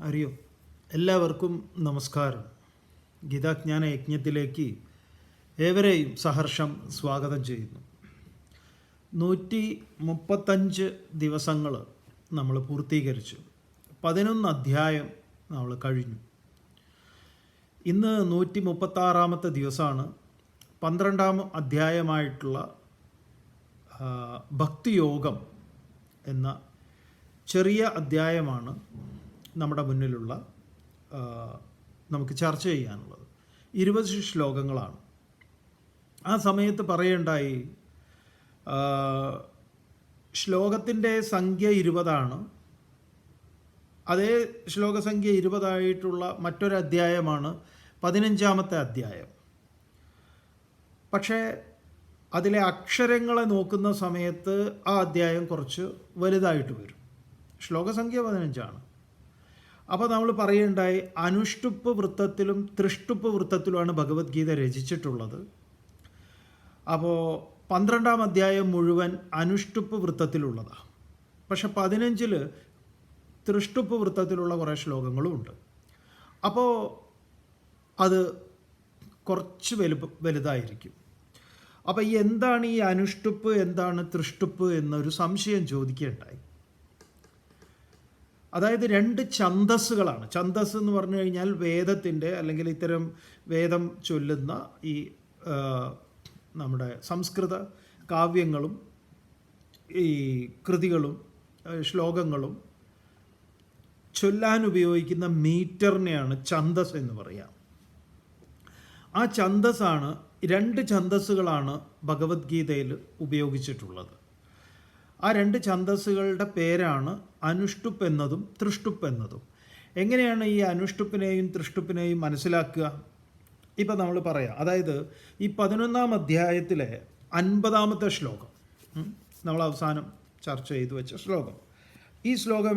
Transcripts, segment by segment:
അറിയോ എല്ലാവർക്കും നമസ്കാരം. ഗീതാജ്ഞാന യജ്ഞത്തിലേക്ക് ഏവരെയും സഹർഷം സ്വാഗതം ചെയ്യുന്നു. 135 ദിവസങ്ങൾ നമ്മൾ പൂർത്തീകരിച്ചു. 11 അധ്യായം നമ്മൾ കഴിഞ്ഞു. ഇന്ന് 136 ദിവസമാണ്. 12-ാം അധ്യായമായിട്ടുള്ള ഭക്തിയോഗം എന്ന ചെറിയ അധ്യായമാണ് നമ്മുടെ മുന്നിലുള്ള നമുക്ക് ചർച്ച ചെയ്യാനുള്ളത്. 20 ശ്ലോകങ്ങളാണ്. ആ സമയത്ത് പറയേണ്ടായി, ശ്ലോകത്തിൻ്റെ സംഖ്യ 20 അതേ ശ്ലോകസംഖ്യ 20 മറ്റൊരു അധ്യായമാണ് 15-ാമത്തെ അധ്യായം. പക്ഷേ അതിലെ അക്ഷരങ്ങളെ നോക്കുന്ന സമയത്ത് ആ അധ്യായം കുറച്ച് വലുതായിട്ട് വരും. ശ്ലോകസംഖ്യ 15. അപ്പോൾ നമ്മൾ പറയേണ്ടായി, അനുഷ്ടുപ്പ് വൃത്തത്തിലും തൃഷ്ടുപ്പ് വൃത്തത്തിലുമാണ് ഭഗവത്ഗീത രചിച്ചിട്ടുള്ളത്. അപ്പോൾ 12-ാം അധ്യായം മുഴുവൻ അനുഷ്ടുപ്പ് വൃത്തത്തിലുള്ളതാണ്. പക്ഷെ 15-ൽ തൃഷ്ടുപ്പ് വൃത്തത്തിലുള്ള കുറേ ശ്ലോകങ്ങളും ഉണ്ട്. അപ്പോൾ അത് കുറച്ച് വലുതായിരിക്കും. അപ്പോൾ എന്താണ് ഈ അനുഷ്ടുപ്പ്, എന്താണ് തൃഷ്ടുപ്പ് എന്നൊരു സംശയം ചോദിക്കുകയുണ്ടായി. അതായത് 2 ഛന്ദസ്സുകളാണ്. ഛന്ദസ് എന്ന് പറഞ്ഞു കഴിഞ്ഞാൽ വേദത്തിൻ്റെ അല്ലെങ്കിൽ ഇത്തരം വേദം ചൊല്ലുന്ന ഈ നമ്മുടെ സംസ്കൃത കാവ്യങ്ങളും ഈ കൃതികളും ശ്ലോകങ്ങളും ചൊല്ലാൻ ഉപയോഗിക്കുന്ന മീറ്ററിനെയാണ് ഛന്ദസ് എന്ന് പറയാം. ആ ഛന്ദസ്സാണ് 2 ഛന്ദസ്സുകളാണ് ഭഗവത്ഗീതയിൽ ഉപയോഗിച്ചിട്ടുള്ളത്. ആ 2 ഛന്ദസ്സുകളുടെ പേരാണ് അനുഷ്ടുപ്പ് എന്നതും തൃഷ്ടുപ്പ് എന്നതും. എങ്ങനെയാണ് ഈ അനുഷ്ടുപ്പിനെയും തൃഷ്ടുപ്പിനെയും മനസ്സിലാക്കുക? ഇപ്പം നമ്മൾ പറയാം. അതായത് ഈ 11-ാം അധ്യായത്തിലെ 50-ാമത്തെ ശ്ലോകം നമ്മൾ അവസാനം ചർച്ച ചെയ്തു വെച്ച ശ്ലോകം. ഈ ശ്ലോകം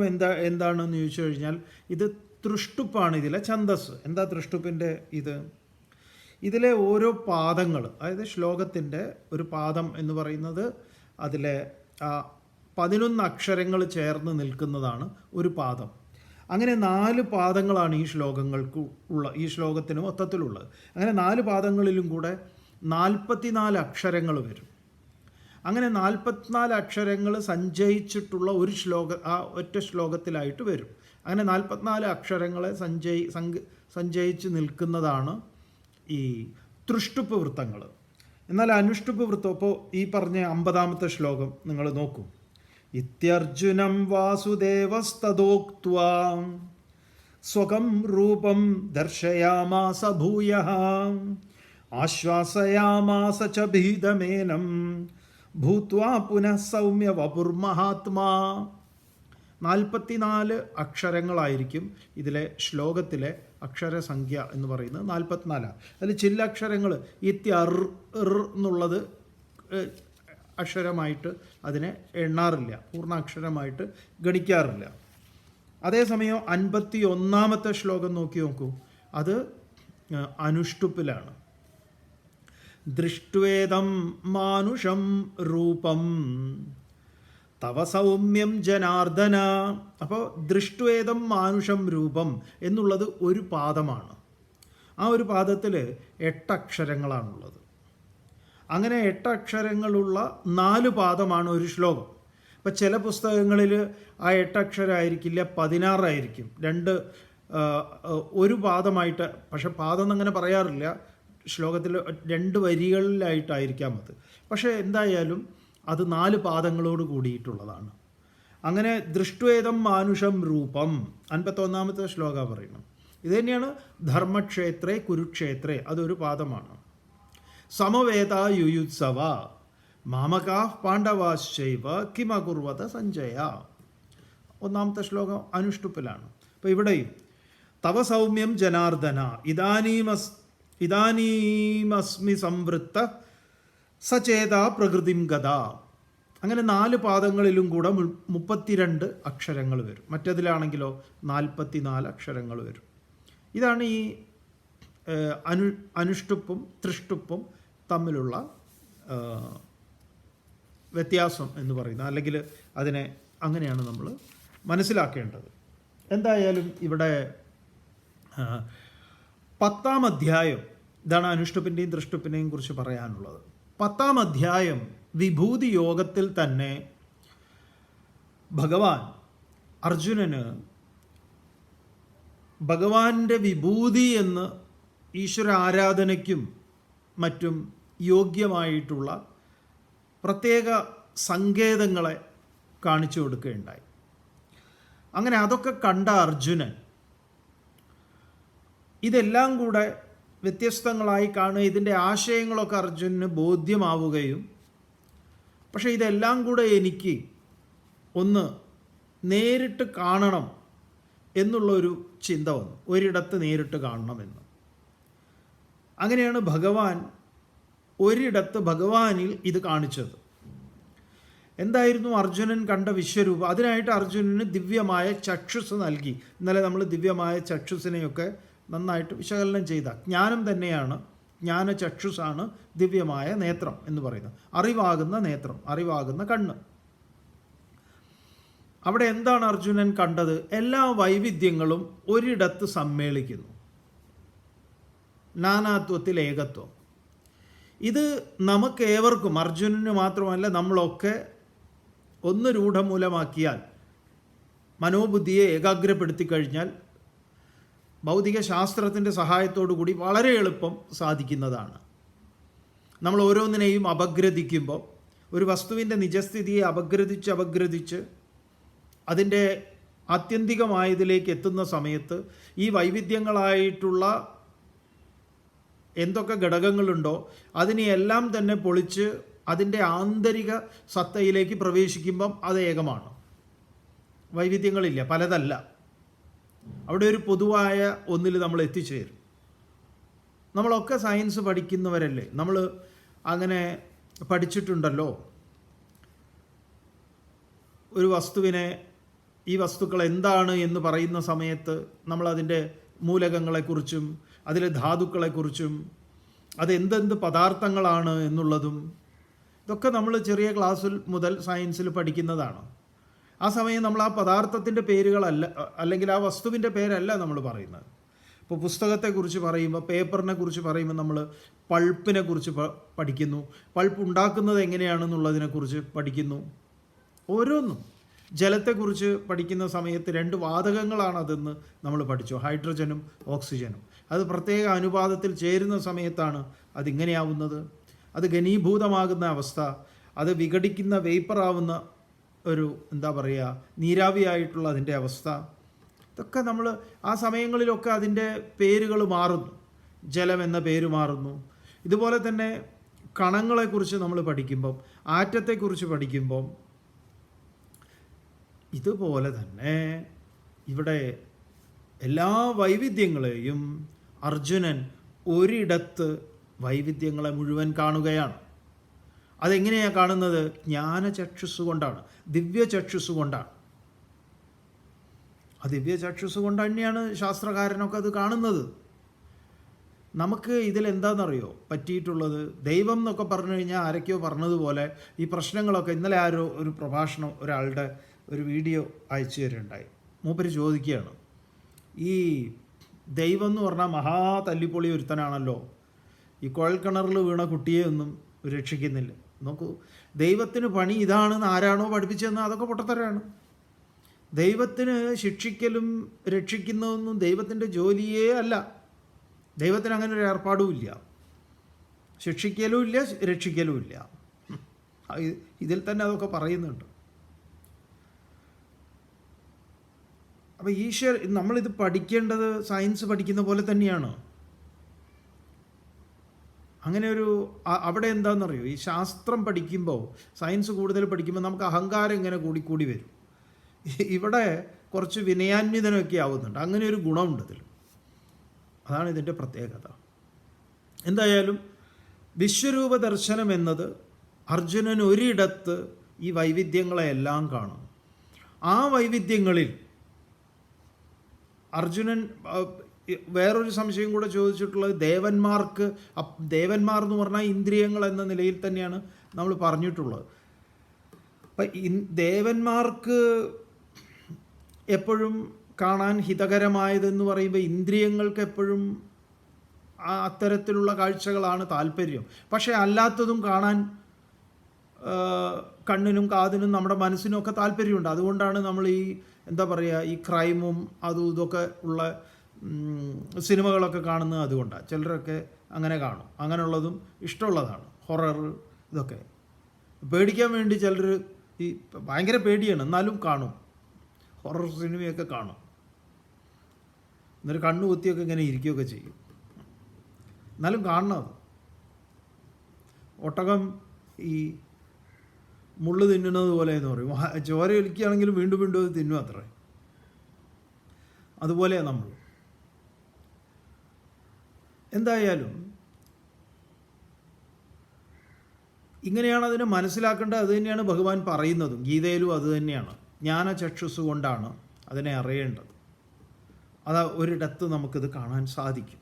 എന്താണെന്ന് ചോദിച്ചു കഴിഞ്ഞാൽ ഇത് തൃഷ്ടുപ്പാണ്. ഇതിലെ ഛന്ദസ് എന്താ? തൃഷ്ടുപ്പിൻ്റെ ഇതിലെ ഓരോ പാദങ്ങൾ, അതായത് ശ്ലോകത്തിൻ്റെ ഒരു പാദം എന്ന് പറയുന്നത് അതിലെ 11 അക്ഷരങ്ങൾ ചേർന്ന് നിൽക്കുന്നതാണ് ഒരു പാദം. അങ്ങനെ 4 പാദങ്ങളാണ് ഈ ശ്ലോകത്തിന് മൊത്തത്തിലുള്ളത്. അങ്ങനെ 4 പാദങ്ങളിലും കൂടെ 44 അക്ഷരങ്ങൾ വരും. അങ്ങനെ 44 അക്ഷരങ്ങൾ സഞ്ചയിച്ചിട്ടുള്ള ഒരു ഒറ്റ ശ്ലോകത്തിലായിട്ട് വരും. അങ്ങനെ 44 അക്ഷരങ്ങളെ സഞ്ചയിച്ച് നിൽക്കുന്നതാണ് ഈ തൃഷ്ടുപ്പ് വൃത്തങ്ങൾ. എന്നാൽ അനുഷ്ടുപ്പ് വൃത്തം, ഇപ്പോൾ ഈ പറഞ്ഞ 50-ാമത്തെ ശ്ലോകം നിങ്ങൾ നോക്കൂ. ഇത്യർജുനം വാസുദേവസ്തദോക്ത്വാ സ്വകം രൂപം ദർശയാമാസ ഭൂയഃ ആശ്വാസയാമാസ ച ഭീതമേനം ഭൂത്വാ പുനഃ സൗമ്യ വപുർമഹാത്മാ. 44 അക്ഷരങ്ങളായിരിക്കും ഇതിലെ ശ്ലോകത്തിലെ അക്ഷരസംഖ്യ എന്ന് പറയുന്നത്. 44. അതിൽ ചില അക്ഷരങ്ങൾ എന്നുള്ളത് അക്ഷരമായിട്ട് അതിനെ എണ്ണാറില്ല, പൂർണ്ണാക്ഷരമായിട്ട് ഗണിക്കാറില്ല. അതേസമയം 51-ാമത്തെ ശ്ലോകം നോക്കൂ, അത് അനുഷ്ടുപ്പിലാണ്. ദൃഷ്ട്വേദം മാനുഷം രൂപം തവ സൗമ്യം ജനാർദ്ദന. അപ്പോൾ ദൃഷ്ട്വേദം മാനുഷം രൂപം എന്നുള്ളത് ഒരു പാദമാണ്. ആ ഒരു പാദത്തിൽ 8 അക്ഷരങ്ങളാണുള്ളത്. അങ്ങനെ 8 അക്ഷരങ്ങളുള്ള 4 പാദമാണ് ഒരു ശ്ലോകം. ഇപ്പം ചില പുസ്തകങ്ങളിൽ ആ 8 അക്ഷരമായിരിക്കില്ല, 16 ആയിരിക്കും. ഒരു പാദമായിട്ട്. പക്ഷെ പാദം എന്നങ്ങനെ പറയാറില്ല. ശ്ലോകത്തിൽ 2 വരികളിലായിട്ടായിരിക്കാം അത്. പക്ഷേ എന്തായാലും അത് 4 പാദങ്ങളോട് കൂടിയിട്ടുള്ളതാണ്. അങ്ങനെ ദൃഷ്ട്വേദം മാനുഷം രൂപം 51-ാമത്തെ ശ്ലോക പറയുന്നു. ഇത് തന്നെയാണ് ധർമ്മക്ഷേത്രേ കുരുക്ഷേത്രേ, അതൊരു പാദമാണ്. സമവേദ യുയുത്സവ മാമകാ പാണ്ഡവാശ്ചൈവ കിമകുർവത സഞ്ജയ, 1-ാമത്തെ ശ്ലോകം അനുഷ്ടുപ്പിലാണ്. അപ്പോൾ ഇവിടെയും തവ സൗമ്യം ജനാർദ്ദന ഇദാനീമസ്മി സംവൃത്ത സചേത പ്രകൃതിം ഗത. അങ്ങനെ 4 പാദങ്ങളിലും കൂടെ 32 അക്ഷരങ്ങൾ വരും. മറ്റതിലാണെങ്കിലോ 44 അക്ഷരങ്ങൾ വരും. ഇതാണ് ഈ അനുഷ്ടുപ്പും തൃഷ്ടുപ്പും തമ്മിലുള്ള വ്യത്യാസം എന്ന് പറയുന്നത്. അല്ലെങ്കിൽ അതിനെ അങ്ങനെയാണ് നമ്മൾ മനസ്സിലാക്കേണ്ടത്. എന്തായാലും ഇവിടെ 10-ാം അധ്യായം, ഇതാണ് അനുഷ്ടുപ്പിൻ്റെയും ദൃഷ്ടുപ്പിനെയും കുറിച്ച് പറയാനുള്ളത്. 10-ാം അധ്യായം വിഭൂതി യോഗത്തിൽ തന്നെ ഭഗവാൻ അർജുനന് ഭഗവാന്റെ വിഭൂതി എന്ന് ഈശ്വര ആരാധനയ്ക്കും മറ്റും യോഗ്യമായിട്ടുള്ള പ്രത്യേക സങ്കേതങ്ങളെ കാണിച്ചു കൊടുക്കുകയുണ്ടായി. അങ്ങനെ അതൊക്കെ കണ്ട അർജുനൻ ഇതെല്ലാം കൂടെ വ്യത്യസ്തങ്ങളായി കാണുക, ഇതിൻ്റെ ആശയങ്ങളൊക്കെ അർജുനന് ബോധ്യമാവുകയും, പക്ഷേ ഇതെല്ലാം കൂടെ എനിക്ക് ഒന്ന് നേരിട്ട് കാണണം എന്നുള്ളൊരു ചിന്ത വന്നു. ഒരിടത്ത് നേരിട്ട് കാണണമെന്ന്. അങ്ങനെയാണ് ഭഗവാൻ ഒരിടത്ത് ഭഗവാനിൽ ഇത് കാണിച്ചത്. എന്തായിരുന്നു അർജുനൻ കണ്ട വിശ്വരൂപം? അതിനായിട്ട് അർജുനന് ദിവ്യമായ ചക്ഷുസ് നൽകി. ഇന്നലെ നമ്മൾ ദിവ്യമായ ചക്ഷുസിനെയൊക്കെ നന്നായിട്ട് വിശകലനം ചെയ്ത ജ്ഞാനം തന്നെയാണ്, ജ്ഞാനചക്ഷുസാണ് ദിവ്യമായ നേത്രം എന്ന് പറയുന്നത്. അറിവാകുന്ന നേത്രം, അറിവാകുന്ന കണ്ണ്. അവിടെ എന്താണ് അർജുനൻ കണ്ടത്? എല്ലാ വൈവിധ്യങ്ങളും ഒരിടത്ത് സമ്മേളിക്കുന്നു. നാനാത്വത്തിൽ ഏകത്വം. ഇത് നമുക്കേവർക്കും, അർജുനന് മാത്രമല്ല, നമ്മളൊക്കെ ഒന്ന് രൂഢമൂലമാക്കിയാൽ, മനോബുദ്ധിയെ ഏകാഗ്രപ്പെടുത്തി കഴിഞ്ഞാൽ ഭൗതിക ശാസ്ത്രത്തിൻ്റെ സഹായത്തോടു കൂടി വളരെ എളുപ്പം സാധിക്കുന്നതാണ്. നമ്മൾ ഓരോന്നിനെയും അപഗ്രഥിക്കുമ്പോൾ, ഒരു വസ്തുവിൻ്റെ നിജസ്ഥിതിയെ അപഗ്രഥിച്ച് അതിൻ്റെ ആത്യന്തികമായതിലേക്ക് എത്തുന്ന സമയത്ത് ഈ വൈവിധ്യങ്ങളായിട്ടുള്ള എന്തൊക്കെ ഘടകങ്ങളുണ്ടോ അതിനെയെല്ലാം തന്നെ പൊളിച്ച് അതിൻ്റെ ആന്തരിക സത്തയിലേക്ക് പ്രവേശിക്കുമ്പം അത് ഏകമാണ്. വൈവിധ്യങ്ങളില്ല, പലതല്ല. അവിടെ ഒരു പൊതുവായ ഒന്നിൽ നമ്മൾ എത്തിച്ചേരും. നമ്മളൊക്കെ സയൻസ് പഠിക്കുന്നവരല്ലേ, നമ്മൾ അങ്ങനെ പഠിച്ചിട്ടുണ്ടല്ലോ. ഒരു വസ്തുവിനെ, ഈ വസ്തുക്കൾ എന്താണ് എന്ന് പറയുന്ന സമയത്ത് നമ്മളതിൻ്റെ മൂലകങ്ങളെക്കുറിച്ചും അതിലെ ധാതുക്കളെക്കുറിച്ചും അതെന്തെന്ത് പദാർത്ഥങ്ങളാണ് എന്നുള്ളതും ഇതൊക്കെ നമ്മൾ ചെറിയ ക്ലാസ്സിൽ മുതൽ സയൻസിൽ പഠിക്കുന്നതാണ്. ആ സമയം നമ്മൾ ആ പദാർത്ഥത്തിൻ്റെ പേരുകളല്ല, അല്ലെങ്കിൽ ആ വസ്തുവിൻ്റെ പേരല്ല നമ്മൾ പറയുന്നത്. ഇപ്പോൾ പുസ്തകത്തെക്കുറിച്ച് പറയുമ്പോൾ, പേപ്പറിനെ കുറിച്ച് പറയുമ്പോൾ നമ്മൾ പൾപ്പിനെ കുറിച്ച് പഠിക്കുന്നു, പൾപ്പ് ഉണ്ടാക്കുന്നത് എങ്ങനെയാണെന്നുള്ളതിനെക്കുറിച്ച് പഠിക്കുന്നു. ഓരോന്നും. ജലത്തെക്കുറിച്ച് പഠിക്കുന്ന സമയത്ത് 2 വാതകങ്ങളാണതെന്ന് നമ്മൾ പഠിച്ചു, ഹൈഡ്രജനും ഓക്സിജനും. അത് പ്രത്യേക അനുപാതത്തിൽ ചേരുന്ന സമയത്താണ് അതിങ്ങനെയാവുന്നത്. അത് ഘനീഭൂതമാകുന്ന അവസ്ഥ, അത് വിഘടിക്കുന്ന വേപ്പറാവുന്ന ഒരു എന്താ പറയുക, നീരാവിയായിട്ടുള്ള അതിൻ്റെ അവസ്ഥ. ഇതൊക്കെ നമ്മൾ ആ സമയങ്ങളിലൊക്കെ അതിൻ്റെ പേരുകൾ മാറുന്നു. ജലം എന്ന പേര് മാറുന്നു. ഇതുപോലെ തന്നെ കണങ്ങളെക്കുറിച്ച് നമ്മൾ പഠിക്കുമ്പം, ആറ്റത്തെക്കുറിച്ച് പഠിക്കുമ്പം, ഇതുപോലെ തന്നെ ഇവിടെ എല്ലാ വൈവിധ്യങ്ങളെയും അർജുനൻ ഒരിടത്ത് വൈവിധ്യങ്ങളെ മുഴുവൻ കാണുകയാണ്. അതെങ്ങനെയാണ് കാണുന്നത്? ജ്ഞാനചക്ഷുസ് കൊണ്ടാണ്, ദിവ്യചക്ഷുസ് കൊണ്ടാണ്. ആ ദിവ്യചക്ഷുസ് കൊണ്ട് തന്നെയാണ് ശാസ്ത്രകാരനൊക്കെ അത് കാണുന്നത്. നമുക്ക് ഇതിലെന്താണെന്നറിയോ പറ്റിയിട്ടുള്ളത്? ദൈവം എന്നൊക്കെ പറഞ്ഞു കഴിഞ്ഞാൽ ആരൊക്കെയോ പറഞ്ഞതുപോലെ ഈ പ്രശ്നങ്ങളൊക്കെ, ഇന്നലെ ആരോ ഒരു പ്രഭാഷണം, ഒരാളുടെ ഒരു വീഡിയോ അയച്ചു തരുന്നുണ്ടായി. മൂപ്പര് ചോദിക്കുകയാണ്, ഈ ദൈവം എന്ന് പറഞ്ഞാൽ മഹാ തല്ലിപ്പൊളി ഒരുത്തനാണല്ലോ, ഈ കുഴൽക്കിണറിൽ വീണ കുട്ടിയെ ഒന്നും രക്ഷിക്കുന്നില്ല. നോക്കൂ, ദൈവത്തിന് പണി ഇതാണെന്ന് ആരാണോ പഠിപ്പിച്ചതെന്ന് അതൊക്കെ പൊട്ടത്തരാണ്. ദൈവത്തിന് ശിക്ഷിക്കലും രക്ഷിക്കുന്നതൊന്നും ദൈവത്തിൻ്റെ ജോലിയേ അല്ല. ദൈവത്തിന് അങ്ങനെ ഒരു ഏർപ്പാടുമില്ല. ശിക്ഷിക്കലും ഇല്ല, രക്ഷിക്കലും ഇല്ല. ഇതിൽ തന്നെ അതൊക്കെ പറയുന്നുണ്ട്. അപ്പോൾ നമ്മളിത് പഠിക്കേണ്ടത് സയൻസ് പഠിക്കുന്ന പോലെ തന്നെയാണ്. അങ്ങനെ ഒരു അവിടെ എന്താണെന്നറിയോ, ഈ ശാസ്ത്രം പഠിക്കുമ്പോൾ, സയൻസ് കൂടുതൽ പഠിക്കുമ്പോൾ നമുക്ക് അഹങ്കാരം ഇങ്ങനെ കൂടി വരും. ഇവിടെ കുറച്ച് വിനയാന്വിതനൊക്കെ ആവുന്നുണ്ട്. അങ്ങനെ ഒരു ഗുണമുണ്ട് ഇതിൽ. അതാണ് ഇതിൻ്റെ പ്രത്യേകത. എന്തായാലും വിശ്വരൂപ ദർശനം എന്നത് അർജുനൻ ഒരിടത്ത് ഈ വൈവിധ്യങ്ങളെല്ലാം കാണും. ആ വൈവിധ്യങ്ങളിൽ അർജുനൻ വേറൊരു സംശയം കൂടെ ചോദിച്ചിട്ടുള്ളത്, ദേവന്മാർ എന്ന് പറഞ്ഞാൽ ഇന്ദ്രിയങ്ങൾ എന്ന നിലയിൽ തന്നെയാണ് നമ്മൾ പറഞ്ഞിട്ടുള്ളത്. അപ്പം ദേവന്മാർക്ക് എപ്പോഴും കാണാൻ ഹിതകരമായതെന്ന് പറയുമ്പോൾ ഇന്ദ്രിയങ്ങൾക്ക് എപ്പോഴും അത്തരത്തിലുള്ള കാഴ്ചകളാണ് താല്പര്യം. പക്ഷേ അല്ലാത്തതും കാണാൻ കണ്ണിനും കാതിനും നമ്മുടെ മനസ്സിനും ഒക്കെ താല്പര്യമുണ്ട്. അതുകൊണ്ടാണ് നമ്മൾ ഈ എന്താ പറയുക, ഈ ക്രൈമും അതും ഇതൊക്കെ ഉള്ള സിനിമകളൊക്കെ കാണുന്നത് അതുകൊണ്ടാണ്. ചിലരൊക്കെ അങ്ങനെ കാണും, അങ്ങനെയുള്ളതും ഇഷ്ടമുള്ളതാണ്. ഹൊറർ ഇതൊക്കെ പേടിക്കാൻ വേണ്ടി ചിലർ ഈ ഭയങ്കര പേടിയാണ് എന്നാലും കാണും, ഹൊറർ സിനിമയൊക്കെ കാണും. എന്നിട്ട് കണ്ണു കുത്തിയൊക്കെ ഇങ്ങനെ ഇരിക്കുകയൊക്കെ ചെയ്യും, എന്നാലും കാണണം. ഒട്ടകം ഈ മുള്ളു തിന്നുന്നത് പോലെ എന്ന് പറയും, ചോര ഒലിക്കുകയാണെങ്കിലും വീണ്ടും വീണ്ടും അത് തിന്നും അത്രേ. അതുപോലെയാണ് നമ്മൾ. എന്തായാലും ഇങ്ങനെയാണ് അതിനെ മനസ്സിലാക്കേണ്ടത്. അത് തന്നെയാണ് ഭഗവാൻ പറയുന്നതും ഗീതയിലും അത് തന്നെയാണ്. ജ്ഞാനചക്ഷുസ് കൊണ്ടാണ് അതിനെ അറിയേണ്ടത്. അത് ഒരിടത്ത് നമുക്കിത് കാണാൻ സാധിക്കും,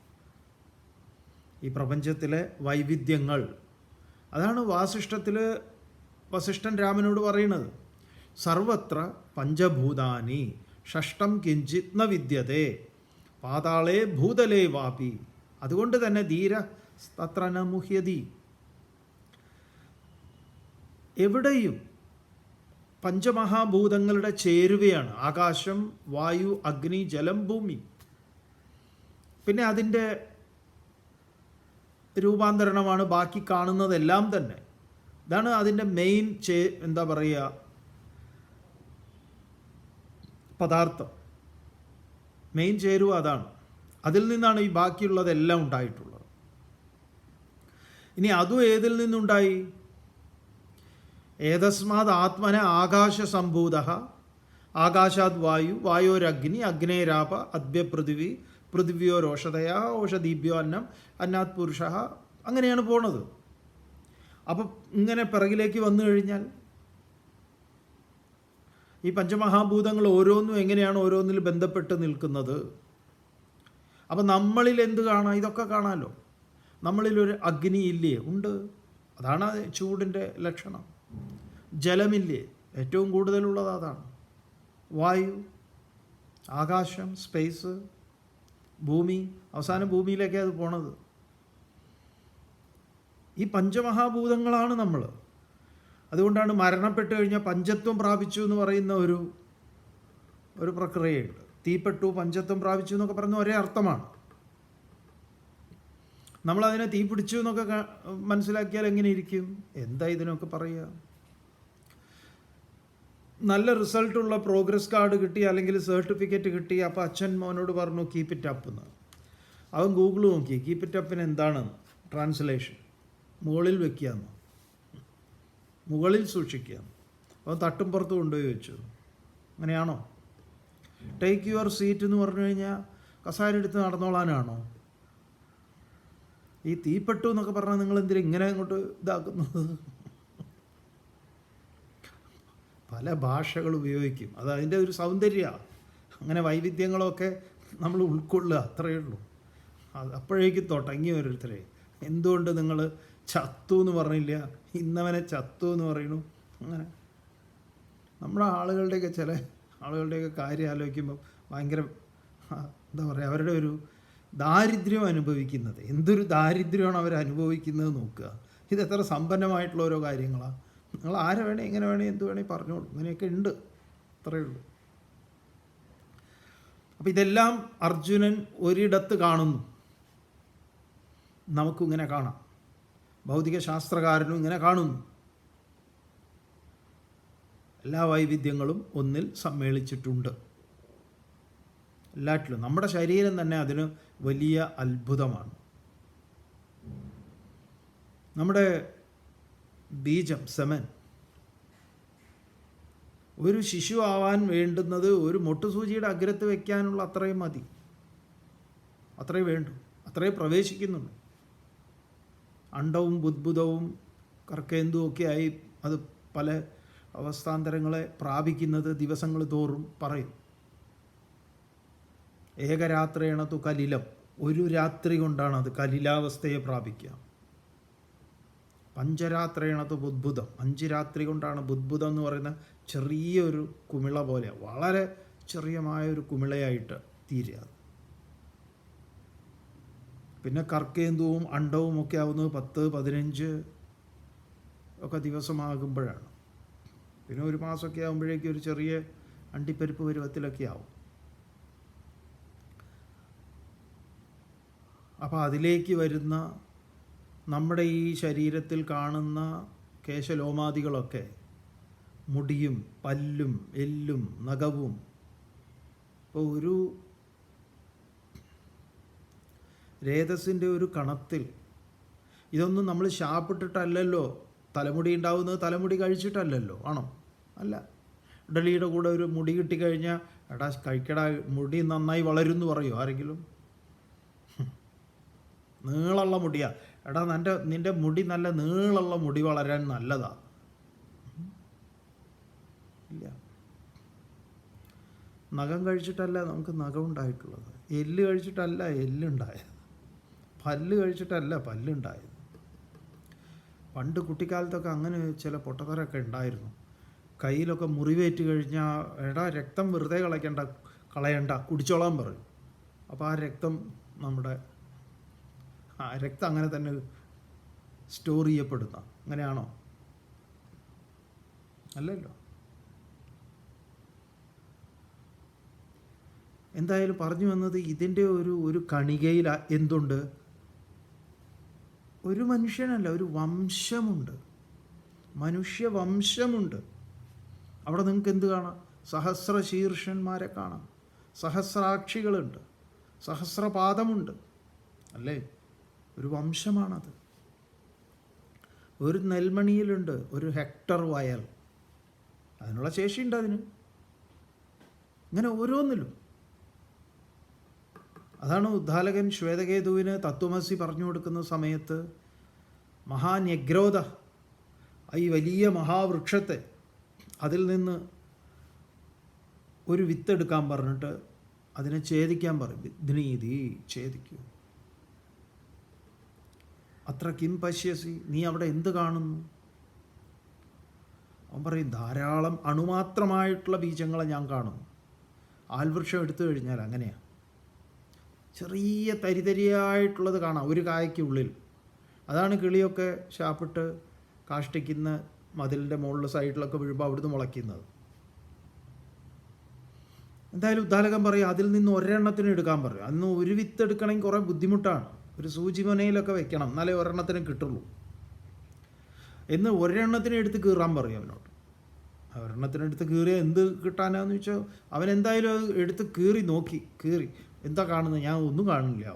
ഈ പ്രപഞ്ചത്തിലെ വൈവിധ്യങ്ങൾ. അതാണ് വസിഷ്ഠൻ രാമനോട് പറയുന്നത്. സർവത്ര പഞ്ചഭൂതാനി ഷഷ്ടം കിഞ്ചിത് ന വിദ്യതേ പാതാളേ ഭൂതലേ വാപി. അതുകൊണ്ട് തന്നെ ധീര തത്ര ന മുഹ്യതി. എവിടെയും പഞ്ചമഹാഭൂതങ്ങളുടെ ചേരുവയാണ് ആകാശം, വായു, അഗ്നി, ജലം, ഭൂമി. പിന്നെ അതിൻ്റെ രൂപാന്തരണമാണ് ബാക്കി കാണുന്നതെല്ലാം തന്നെ. ഇതാണ് അതിൻ്റെ മെയിൻ എന്താ പറയുക, പദാർത്ഥം, മെയിൻ ചേരുവ അതാണ്. അതിൽ നിന്നാണ് ഈ ബാക്കിയുള്ളതെല്ലാം ഉണ്ടായിട്ടുള്ളത്. ഇനി അതും ഏതിൽ നിന്നുണ്ടായി? ഏതസ്മാത് ആത്മന ആകാശസംഭൂത ആകാശാത് വായു വായോരഗ്നി അഗ്നേരാപ അദ്ഭ്യ പൃഥിവി പൃഥിവ്യോരോഷധയ ഓഷധീഭ്യോ അന്നം അന്നാത് പുരുഷ. അങ്ങനെയാണ് പോണത്. അപ്പം ഇങ്ങനെ പിറകിലേക്ക് വന്നു കഴിഞ്ഞാൽ ഈ പഞ്ചമഹാഭൂതങ്ങൾ ഓരോന്നും എങ്ങനെയാണ് ഓരോന്നിൽ ബന്ധപ്പെട്ട് നിൽക്കുന്നത്. അപ്പം നമ്മളിൽ എന്ത് കാണാം? ഇതൊക്കെ കാണാമല്ലോ. നമ്മളിലൊരു അഗ്നി ഇല്ലേ? ഉണ്ട്. അതാണ് ചൂടിൻ്റെ ലക്ഷണം. ജലമില്ലേ? ഏറ്റവും കൂടുതലുള്ളത് അതാണ്. വായു, ആകാശം, സ്പേസ്, ഭൂമി, അവസാനം ഭൂമിയിലേക്കാണ് അത് പോണത്. ഈ പഞ്ചമഹാഭൂതങ്ങളാണ് നമ്മൾ. അതുകൊണ്ടാണ് മരണപ്പെട്ട് കഴിഞ്ഞാൽ പഞ്ചത്വം പ്രാപിച്ചു എന്ന് പറയുന്ന ഒരു പ്രക്രിയയുണ്ട്. തീപ്പെട്ടു, പഞ്ചത്വം പ്രാപിച്ചു എന്നൊക്കെ പറയുന്ന ഒരേ അർത്ഥമാണ്. നമ്മളതിനെ തീ പിടിച്ചു എന്നൊക്കെ മനസ്സിലാക്കിയാൽ എങ്ങനെ ഇരിക്കും? എന്താ ഇതിനൊക്കെ പറയുക? നല്ല റിസൾട്ടുള്ള പ്രോഗ്രസ് കാർഡ് കിട്ടി, അല്ലെങ്കിൽ സർട്ടിഫിക്കറ്റ് കിട്ടി. അപ്പോൾ അച്ഛൻ മോനോട് പറഞ്ഞു കീപ്പ് ഇറ്റ് അപ്പ് എന്ന്. അവൻ ഗൂഗിൾ നോക്കി കീപ്പ് ഇറ്റ് അപ്പിന് എന്താണെന്ന് ട്രാൻസ്ലേഷൻ. മുകളിൽ വെക്കുകയെന്ന്, മുകളിൽ സൂക്ഷിക്കുകയെന്ന്. അവൻ തട്ടും പുറത്ത് കൊണ്ടുപോയി വെച്ചു. അങ്ങനെയാണോ? ടേക്ക് യുവർ സീറ്റ് എന്ന് പറഞ്ഞു കഴിഞ്ഞാൽ കസാര എടുത്ത് നടന്നോളാനാണോ? ഈ തീപ്പെട്ടു എന്നൊക്കെ പറഞ്ഞാൽ നിങ്ങൾ എന്തിനാ ഇങ്ങനെ അങ്ങോട്ട് ഇതാക്കുന്നത്? പല ഭാഷകൾ ഉപയോഗിക്കും, അത് അതിൻ്റെ ഒരു സൗന്ദര്യമാണ്. അങ്ങനെ വൈവിധ്യങ്ങളൊക്കെ നമ്മൾ ഉൾക്കൊള്ളുക, അത്രയേ ഉള്ളൂ. അപ്പോഴേക്കും തുടങ്ങി ഓരോരുത്തരെ. എന്തുകൊണ്ട് നിങ്ങൾ ചത്തു എന്ന് പറഞ്ഞില്ല, ഇന്നവനെ ചത്തു എന്ന് പറയുന്നു? അങ്ങനെ നമ്മുടെ ആളുകളുടെയൊക്കെ ചില ആളുകളുടെയൊക്കെ കാര്യം ആലോചിക്കുമ്പോൾ ഭയങ്കര എന്താ പറയുക, അവരുടെ ഒരു ദാരിദ്ര്യം അനുഭവിക്കുന്നത്. എന്തൊരു ദാരിദ്ര്യമാണ് അവർ അനുഭവിക്കുന്നത് നോക്കുക. ഇതെത്ര സമ്പന്നമായിട്ടുള്ള ഓരോ കാര്യങ്ങളാണ്. നിങ്ങൾ ആരെ വേണേ എങ്ങനെ വേണേ എന്ത് വേണേ പറഞ്ഞോളൂ, ഇങ്ങനെയൊക്കെ ഉണ്ട്, അത്രയേ ഉള്ളൂ. അപ്പം ഇതെല്ലാം അർജുനൻ ഒരിടത്ത് കാണുന്നു. നമുക്കും ഇങ്ങനെ കാണാം, ഭൗതിക ശാസ്ത്രകാരനും ഇങ്ങനെ കാണുന്നു. എല്ലാ വൈവിധ്യങ്ങളും ഒന്നിൽ സമ്മേളിച്ചിട്ടുണ്ട്, എല്ലാറ്റിലും. നമ്മുടെ ശരീരം തന്നെ അതിന് വലിയ അത്ഭുതമാണ്. നമ്മുടെ ബീജം, സെമൻ, ഒരു ശിശു ആവാൻ വേണ്ടുന്നത് ഒരു മൊട്ടുസൂചിയുടെ അഗ്രത്ത് വയ്ക്കാനുള്ള അത്രയും മതി, അത്രയും വേണ്ടു, അത്രയും പ്രവേശിക്കുന്നുള്ളൂ. അണ്ടവും ബുദ്ബുദവും കർക്കേന്തുവും ഒക്കെ ആയി അത് പല അവസ്ഥാന്തരങ്ങളെ പ്രാപിക്കുന്നത് ദിവസങ്ങൾ തോറും പറയും. ഏകരാത്രേണ തു കലിലം, ഒരു രാത്രി കൊണ്ടാണ് അത് കലിലാവസ്ഥയെ പ്രാപിക്കുക. പഞ്ചരാത്രേണത് ബുദ്ബുദം, 5 രാത്രി കൊണ്ടാണ് ബുദ്ബുദം എന്ന് പറയുന്ന ചെറിയൊരു കുമിള പോലെ, വളരെ ചെറിയമായൊരു കുമിളയായിട്ട് തീരുക. പിന്നെ കർക്കേന്ദുവും അണ്ടവും ഒക്കെ ആവുന്നത് 10-15 ഒക്കെ ദിവസമാകുമ്പോഴാണ്. പിന്നെ ഒരു മാസമൊക്കെ ആകുമ്പോഴേക്കും ഒരു ചെറിയ അണ്ടിപ്പരിപ്പ് പരുവത്തിലൊക്കെ ആവും. അപ്പോൾ അതിലേക്ക് വരുന്ന നമ്മുടെ ഈ ശരീരത്തിൽ കാണുന്ന കേശലോമാദികളൊക്കെ മുടിയും പല്ലും എല്ലും നഖവും, ഇപ്പോൾ ഒരു രേതസിൻ്റെ ഒരു കണത്തിൽ ഇതൊന്നും നമ്മൾ ശാപ്പിട്ടിട്ടല്ലല്ലോ തലമുടി ഉണ്ടാവുന്നത്, തലമുടി കഴിച്ചിട്ടല്ലല്ലോ, ആണോ? അല്ല. ഇഡലിയുടെ കൂടെ ഒരു മുടി കിട്ടിക്കഴിഞ്ഞാൽ എടാ കഴിക്കടാ മുടി നന്നായി വളരും എന്ന് പറയുമോ ആരെങ്കിലും? നീളമുള്ള മുടിയാ, എടാ നിൻ്റെ മുടി നല്ല നീളമുള്ള മുടി വളരാൻ നല്ലതാ. ഇല്ല. നഖം കഴിച്ചിട്ടല്ല നമുക്ക് നഖം ഉണ്ടായിട്ടുള്ളത്, എല്ല് കഴിച്ചിട്ടല്ല എല്ലുണ്ടായത്, പല്ല് കഴിച്ചിട്ടല്ല പല്ലുണ്ടായത്. പണ്ട് കുട്ടിക്കാലത്തൊക്കെ അങ്ങനെ ചില പൊട്ടത്തരൊക്കെ ഉണ്ടായിരുന്നു. കയ്യിലൊക്കെ മുറിവേറ്റ് കഴിഞ്ഞാൽ എടാ രക്തം വെറുതെ കളയണ്ട കുടിച്ചോളാൻ പറയും. അപ്പോൾ ആ രക്തം രക്തം അങ്ങനെ തന്നെ സ്റ്റോർ ചെയ്യപ്പെടുന്ന, അങ്ങനെയാണോ? അല്ലല്ലോ. എന്തായാലും പറഞ്ഞു വന്നത് ഇതിൻ്റെ ഒരു കണികയിൽ എന്തുണ്ട്? ഒരു മനുഷ്യനല്ല, ഒരു വംശമുണ്ട്, മനുഷ്യവംശമുണ്ട്. അവിടെ നിങ്ങൾക്ക് എന്ത് കാണാം? സഹസ്രശീർഷന്മാരെ കാണാം, സഹസ്രാക്ഷികളുണ്ട്, സഹസ്രപാദമുണ്ട്, അല്ലേ? ഒരു വംശമാണത്. ഒരു നെൽമണിയിലുണ്ട് 1 ഹെക്ടർ വയൽ, അതിനുള്ള ശേഷിയുണ്ട് അതിന്. ഇങ്ങനെ ഓരോന്നിലും. അതാണ് ഉദ്ദാലകൻ ശ്വേതകേതുവിന് തത്വമസി പറഞ്ഞു കൊടുക്കുന്ന സമയത്ത് മഹാന്യഗ്രോധ, ഈ വലിയ മഹാവൃക്ഷത്തെ അതിൽ നിന്ന് ഒരു വിത്തെടുക്കാൻ പറഞ്ഞിട്ട് അതിനെ ഛേദിക്കാൻ പറയും. വിഘ്നീതി, ഛേദിക്കൂ. അത്ര കിം പശ്യസി, നീ അവിടെ എന്ത് കാണുന്നു? അവൻ പറയും ധാരാളം അണുമാത്രമായിട്ടുള്ള ബീജങ്ങളെ ഞാൻ കാണുന്നു. ആൽവൃക്ഷം എടുത്തു കഴിഞ്ഞാൽ അങ്ങനെയാണ്, ചെറിയ തരിതരിയായിട്ടുള്ളത് കാണാം ഒരു കായ്ക്കുള്ളിൽ. അതാണ് കിളിയൊക്കെ ശാപ്പിട്ട് കാഷ്ടിക്കുന്ന മതിലിൻ്റെ മുകളിൽ സൈഡിലൊക്കെ വീഴുമ്പോൾ അവിടുന്ന് മുളയ്ക്കുന്നത്. എന്തായാലും ഉദ്ദാലകൻ പറയും അതിൽ നിന്ന് ഒരെണ്ണത്തിന് എടുക്കാൻ പറയും. അന്ന് ഒരു വിത്ത് എടുക്കണമെങ്കിൽ കുറേ ബുദ്ധിമുട്ടാണ്, ഒരു സൂചിമനയിലൊക്കെ വെക്കണം, എന്നാലേ ഒരെണ്ണത്തിന് കിട്ടുള്ളൂ. എന്ന് ഒരെണ്ണത്തിന് എടുത്ത് കീറാൻ പറയും അവനോട്. ഒരെണ്ണത്തിനെടുത്ത് കീറിയാൽ എന്ത് കിട്ടാനാന്ന് വെച്ചാൽ അവൻ എന്തായാലും അത് എടുത്ത് കീറി എന്താ കാണുന്നത്? ഞാൻ ഒന്നും കാണില്ല.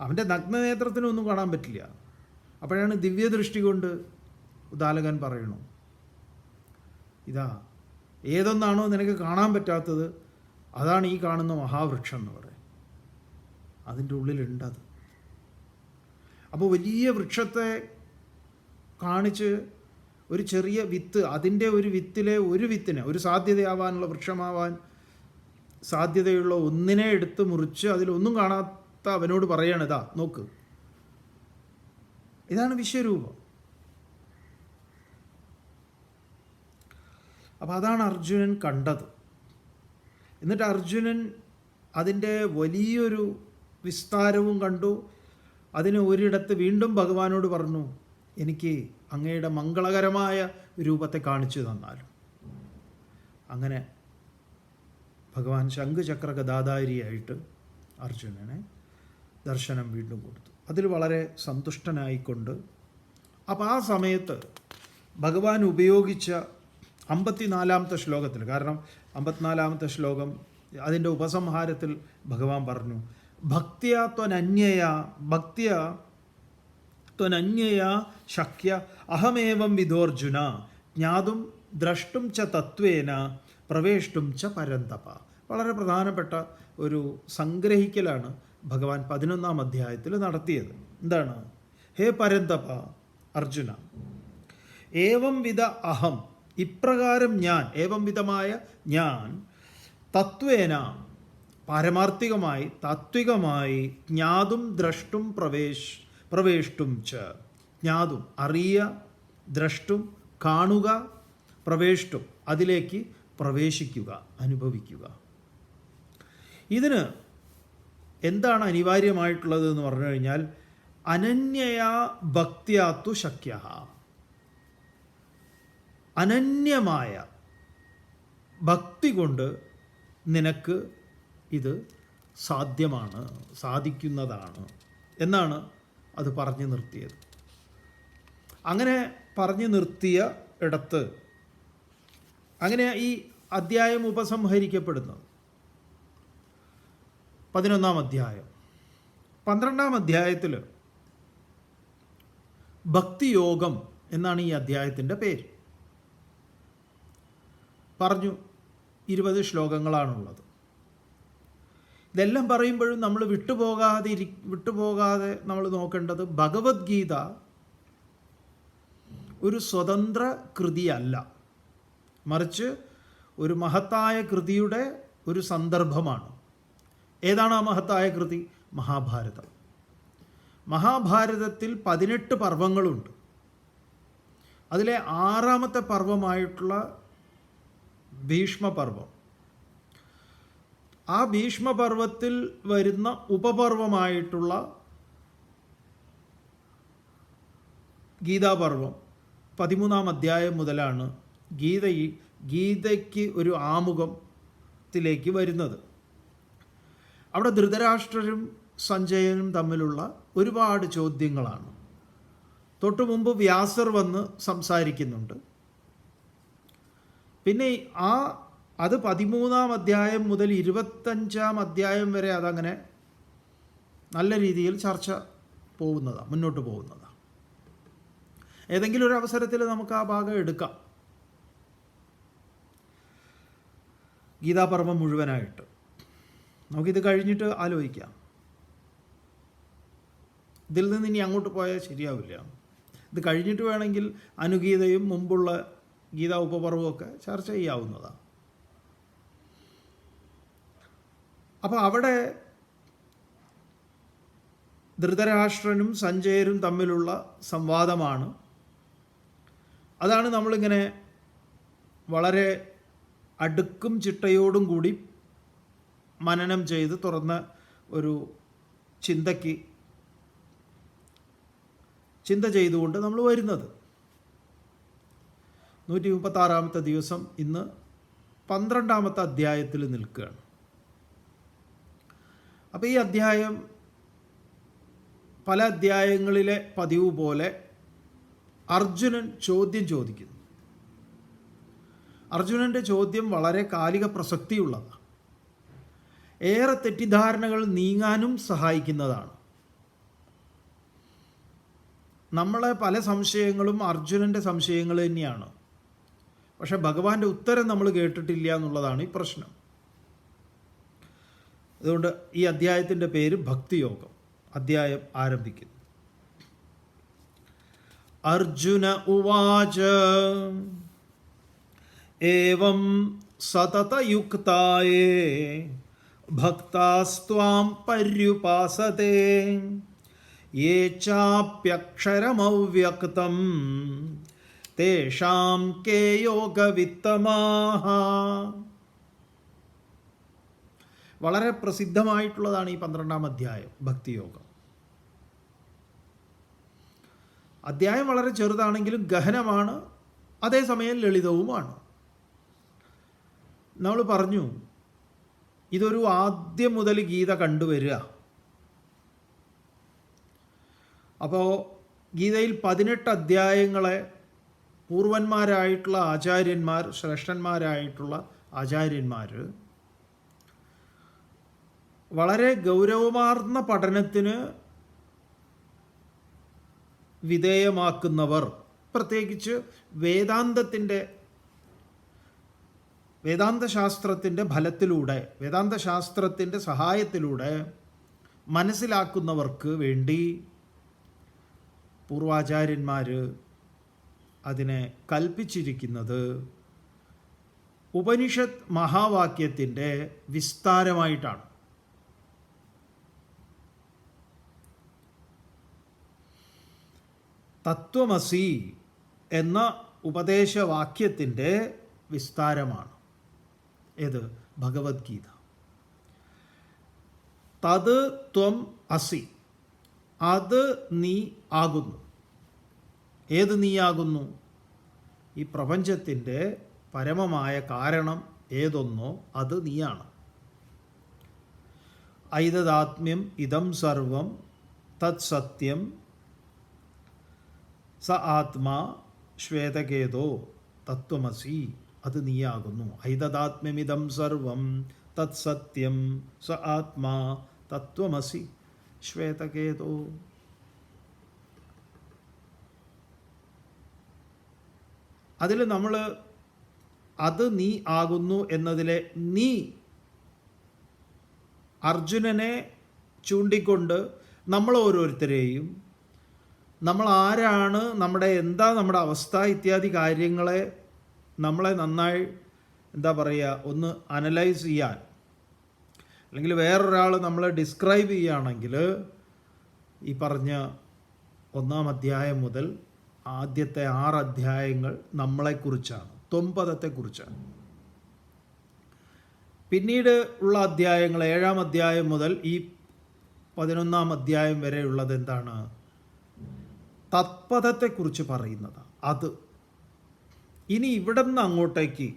അവൻ്റെ നഗ്നനേത്രത്തിനൊന്നും കാണാൻ പറ്റില്ല. അപ്പോഴാണ് ദിവ്യദൃഷ്ടി കൊണ്ട് ഉദ്ദാലകൻ പറയണു, ഇതാ ഏതൊന്നാണോ നിനക്ക് കാണാൻ പറ്റാത്തത് അതാണ് ഈ കാണുന്ന മഹാവൃക്ഷം എന്ന് പറയും. അതിൻ്റെ ഉള്ളിലുണ്ടത്. അപ്പോൾ വലിയ വൃക്ഷത്തെ കാണിച്ച് ഒരു ചെറിയ വിത്ത്, അതിൻ്റെ ഒരു വിത്തിലെ ഒരു വിത്തിനെ, ഒരു സാധ്യതയാവാനുള്ള വൃക്ഷമാവാൻ സാധ്യതയുള്ള ഒന്നിനെ എടുത്ത് മുറിച്ച് അതിലൊന്നും കാണാത്ത അവനോട് പറയാണ്, ഇതാ നോക്ക്, ഇതാണ് വിശ്വരൂപം. അപ്പോൾ അതാണ് അർജുനൻ കണ്ടത്. എന്നിട്ട് അർജുനൻ അതിൻ്റെ വലിയൊരു വിസ്താരവും കണ്ടു. അതിന് ഒരിടത്ത് വീണ്ടും ഭഗവാനോട് പറഞ്ഞു, എനിക്ക് അങ്ങയുടെ മംഗളകരമായ രൂപത്തെ കാണിച്ചു തന്നാലും. അങ്ങനെ ഭഗവാൻ ശംഖുചക്ര ഗദാധാരിയായിട്ട് അർജുനനെ ദർശനം വീണ്ടും കൊടുത്തു. അതിൽ വളരെ സന്തുഷ്ടനായിക്കൊണ്ട് അപ്പോൾ ആ സമയത്ത് ഭഗവാൻ ഉപയോഗിച്ച 54-ാമത്തെ ശ്ലോകത്തിൽ, കാരണം 54-ാമത്തെ ശ്ലോകം അതിൻ്റെ ഉപസംഹാരത്തിൽ ഭഗവാൻ പറഞ്ഞു, ഭക്ത്യാ ത്വനന്യയാ ശക്യ അഹമേവം വിദോർജുന ജ്ഞാതും ദ്രഷ്ടും ച തത്വേന പ്രവേഷ്ടും ച പരന്തപ. വളരെ പ്രധാനപ്പെട്ട ഒരു സംഗ്രഹിക്കലാണ് ഭഗവാൻ 11-ാം അധ്യായത്തിൽ നടത്തിയത്. എന്താണ്? ഹേ പരന്തപ അർജുന, ഏവം വിധ അഹം, ഇപ്രകാരം ഞാൻ, ഏവം വിധമായ ഞാൻ, തത്വേന പാരമാർത്ഥികമായി താത്വികമായി, ജ്ഞാതും ദ്രഷ്ടും പ്രവേഷ്ടും ച, ജ്ഞാതും അറിയുക, ദ്രഷ്ടും കാണുക, പ്രവേഷ്ടും അതിലേക്ക് പ്രവേശിക്കുക, അനുഭവിക്കുക. ഇതിന് എന്താണ് അനിവാര്യമായിട്ടുള്ളത് എന്ന് പറഞ്ഞു കഴിഞ്ഞാൽ അനന്യയാ ഭക്തിയാത്തു ശക്യ, അനന്യമായ ഭക്തി കൊണ്ട് നിനക്ക് ഇത് സാധ്യമാണ്, സാധിക്കുന്നതാണ് എന്നാണ് അത് പറഞ്ഞു നിർത്തിയത്. അങ്ങനെ പറഞ്ഞു നിർത്തിയ ഇടത്ത് അങ്ങനെ ഈ അധ്യായം ഉപസംഹരിക്കപ്പെടുന്നത് 11-ാം അധ്യായം. 12-ാം അധ്യായത്തിൽ ഭക്തിയോഗം എന്നാണ് ഈ അധ്യായത്തിൻ്റെ പേര്. പറഞ്ഞു 20 ശ്ലോകങ്ങളാണുള്ളത്. ഇതെല്ലാം പറയുമ്പോഴും നമ്മൾ വിട്ടുപോകാതെ നമ്മൾ നോക്കേണ്ടത് ഭഗവത്ഗീത ഒരു സ്വതന്ത്ര കൃതിയല്ല, മറിച്ച് ഒരു മഹത്തായ കൃതിയുടെ ഒരു സന്ദർഭമാണ്. ഏതാണ് ആ മഹത്തായ കൃതി? മഹാഭാരതം. മഹാഭാരതത്തിൽ 18 പർവ്വങ്ങളുണ്ട്. അതിലെ 6-ാമത്തെ പർവ്വമായിട്ടുള്ള ഭീഷ്മപർവം, ആ ഭീഷ്മപർവത്തിൽ വരുന്ന ഉപപർവമായിട്ടുള്ള ഗീതാപർവം 13-ാം അധ്യായം മുതലാണ് ഗീതയ്ക്ക് ഒരു ആമുഖത്തിലേക്ക് വരുന്നത്. അവിടെ ധൃതരാഷ്ട്രരും സഞ്ജയനും തമ്മിലുള്ള ഒരുപാട് ചോദ്യങ്ങളാണ്. തൊട്ടു മുമ്പ് വ്യാസർ വന്ന് സംസാരിക്കുന്നുണ്ട്. പിന്നെ അത് 13-ാം അധ്യായം മുതൽ 25-ാം അധ്യായം വരെ അതങ്ങനെ നല്ല രീതിയിൽ ചർച്ച മുന്നോട്ട് പോകുന്നതാണ്. ഏതെങ്കിലും ഒരു അവസരത്തിൽ നമുക്ക് ആ ഭാഗം എടുക്കാം, ഗീതാപർവം മുഴുവനായിട്ട്. നമുക്കിത് കഴിഞ്ഞിട്ട് ആലോചിക്കാം. ഇതിൽ നിന്ന് ഇനി അങ്ങോട്ട് പോയാൽ ശരിയാവില്ല. ഇത് കഴിഞ്ഞിട്ട് വേണമെങ്കിൽ അനുഗീതയും മുമ്പുള്ള ഗീതാ ഉപപർവമൊക്കെ ചർച്ച ചെയ്യാവുന്നതാണ്. അപ്പോൾ അവിടെ ധൃതരാഷ്ട്രനും സഞ്ജയരും തമ്മിലുള്ള സംവാദമാണ്. അതാണ് നമ്മളിങ്ങനെ വളരെ അടുക്കും ചിട്ടയോടും കൂടി മനനം ചെയ്ത് തുറന്ന ഒരു ചിന്ത ചെയ്തുകൊണ്ട് നമ്മൾ വരുന്നത്. 136-ാമത്തെ ദിവസം ഇന്ന് 12-ാമത്തെ അധ്യായത്തിൽ നിൽക്കുകയാണ്. അപ്പോൾ ഈ അധ്യായം പല അധ്യായങ്ങളിലെ പതിവ് പോലെ അർജുനൻ ചോദ്യം ചോദിക്കുന്നു. അർജുനൻ്റെ ചോദ്യം വളരെ കാലിക പ്രസക്തിയുള്ളതാണ്. ഏറെ തെറ്റിദ്ധാരണകൾ നീങ്ങാനും സഹായിക്കുന്നതാണ്. നമ്മളെ പല സംശയങ്ങളും അർജുനൻ്റെ സംശയങ്ങൾ തന്നെയാണ്. പക്ഷെ ഭഗവാന്റെ ഉത്തരം നമ്മൾ കേട്ടിട്ടില്ല എന്നുള്ളതാണ് ഈ പ്രശ്നം. അതുകൊണ്ട് ഈ അധ്യായത്തിൻ്റെ പേര് ഭക്തിയോഗം. അധ്യായം ആരംഭിക്കുന്നു. അർജുന ഉവാച ഏവം സതതയുക്തായേ ഭക്താസ്ത്വാം പര്യുപാസതേ യേ ചാപ്യക്ഷരമവ്യക്തം തേഷാം കേ യോഗവിത്തമാഃ. വളരെ പ്രസിദ്ധമായിട്ടുള്ളതാണ് ഈ 12-ാം അധ്യായം, ഭക്തിയോഗം. അധ്യായം വളരെ ചെറുതാണെങ്കിലും ഗഹനമാണ്, അതേസമയം ലളിതവുമാണ്. നമ്മൾ പറഞ്ഞു ഇതൊരു ആദ്യം മുതൽ ഗീത കണ്ടുവരിക. അപ്പോൾ ഗീതയിൽ 18 അധ്യായങ്ങളെ പൂർവന്മാരായിട്ടുള്ള ആചാര്യന്മാർ, ശ്രേഷ്ഠന്മാരായിട്ടുള്ള ആചാര്യന്മാർ വളരെ ഗൗരവമാർന്ന പഠനത്തിന് വിധേയമാക്കുന്നവർ, പ്രത്യേകിച്ച് വേദാന്തശാസ്ത്രത്തിൻ്റെ ഫലത്തിലൂടെ, വേദാന്തശാസ്ത്രത്തിൻ്റെ സഹായത്തിലൂടെ മനസ്സിലാക്കുന്നവർക്ക് വേണ്ടി പൂർവാചാര്യന്മാർ അതിനെ കൽപ്പിച്ചിരിക്കുന്നത് ഉപനിഷത്ത് മഹാവാക്യത്തിൻ്റെ വിസ്താരമായിട്ടാണ്. തത്വമസി എന്ന ഉപദേശവാക്യത്തിൻ്റെ വിസ്താരമാണ്. ഏത്? ഭഗവത്ഗീത. തത് ത്വം അസി, അത് നീ ആകുന്നു. ഏത് നീയാകുന്നു? ഈ പ്രപഞ്ചത്തിൻ്റെ പരമമായ കാരണം ഏതൊന്നോ അത് നീയാണ്. ഐതദാത്മ്യം ഇദം സർവം തത് സത്യം സ ആത്മാ ശ്വേതകേതോ തത്വമസി, അത് നീയാകുന്നു. ഐതദാത്മ്യമിദം സർവം തത് സത്യം സ ആത്മാ തത്വമസി ശ്വേതകേതോ. അതിൽ നമ്മൾ അത് നീ ആകുന്നു എന്നതിലെ നീ അർജുനനെ ചൂണ്ടിക്കൊണ്ട് നമ്മൾ ഓരോരുത്തരെയും നമ്മൾ ആരാണ്, എന്താ നമ്മുടെ അവസ്ഥ ഇത്യാദി കാര്യങ്ങളെ നമ്മളെ നന്നായി എന്താ പറയുക ഒന്ന് അനലൈസ് ചെയ്യാൻ, അല്ലെങ്കിൽ വേറൊരാൾ നമ്മളെ ഡിസ്ക്രൈബ് ചെയ്യുകയാണെങ്കിൽ ഈ പറഞ്ഞ 1-ാം അധ്യായം മുതൽ ആദ്യത്തെ 6 അധ്യായങ്ങൾ നമ്മളെക്കുറിച്ചാണ്, ത്വംപദത്തെക്കുറിച്ചാണ്. പിന്നീട് ഉള്ള അധ്യായങ്ങൾ 7-ാം അധ്യായം മുതൽ ഈ 11-ാം അധ്യായം വരെയുള്ളത് എന്താണ്? തത്പദത്തെക്കുറിച്ച് പറയുന്നതാണ്. അത് ഇനി ഇവിടെ നിന്ന് അങ്ങോട്ടേക്ക്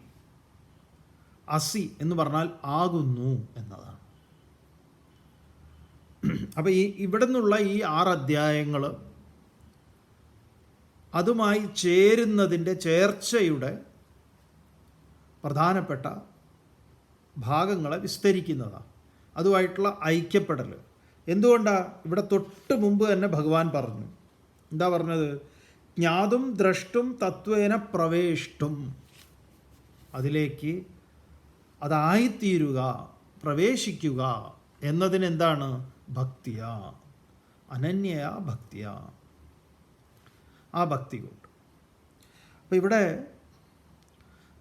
അസി എന്ന് പറഞ്ഞാൽ ആകുന്നു എന്നതാണ്. അപ്പം ഇവിടെ നിന്നുള്ള ഈ 6 അധ്യായങ്ങൾ അതുമായി ചേരുന്നതിൻ്റെ ചേർച്ചയുടെ പ്രധാനപ്പെട്ട ഭാഗങ്ങളെ വിസ്തരിക്കുന്നതാണ്. അതുമായിട്ടുള്ള ഐക്യപ്പെടൽ. എന്തുകൊണ്ടാണ്? ഇവിടെ തൊട്ട് മുമ്പ് തന്നെ ഭഗവാൻ പറഞ്ഞു. എന്താ പറഞ്ഞത്? ജ്ഞാതും ദ്രഷ്ടും തത്വേന പ്രവേഷ്ടും, അതിലേക്ക് അതായിത്തീരുക, പ്രവേശിക്കുക എന്നതിനെന്താണ്? ഭക്തിയ, അനന്യയാ ഭക്തിയ, ആ ഭക്തി കൊണ്ട്. അപ്പോൾ ഇവിടെ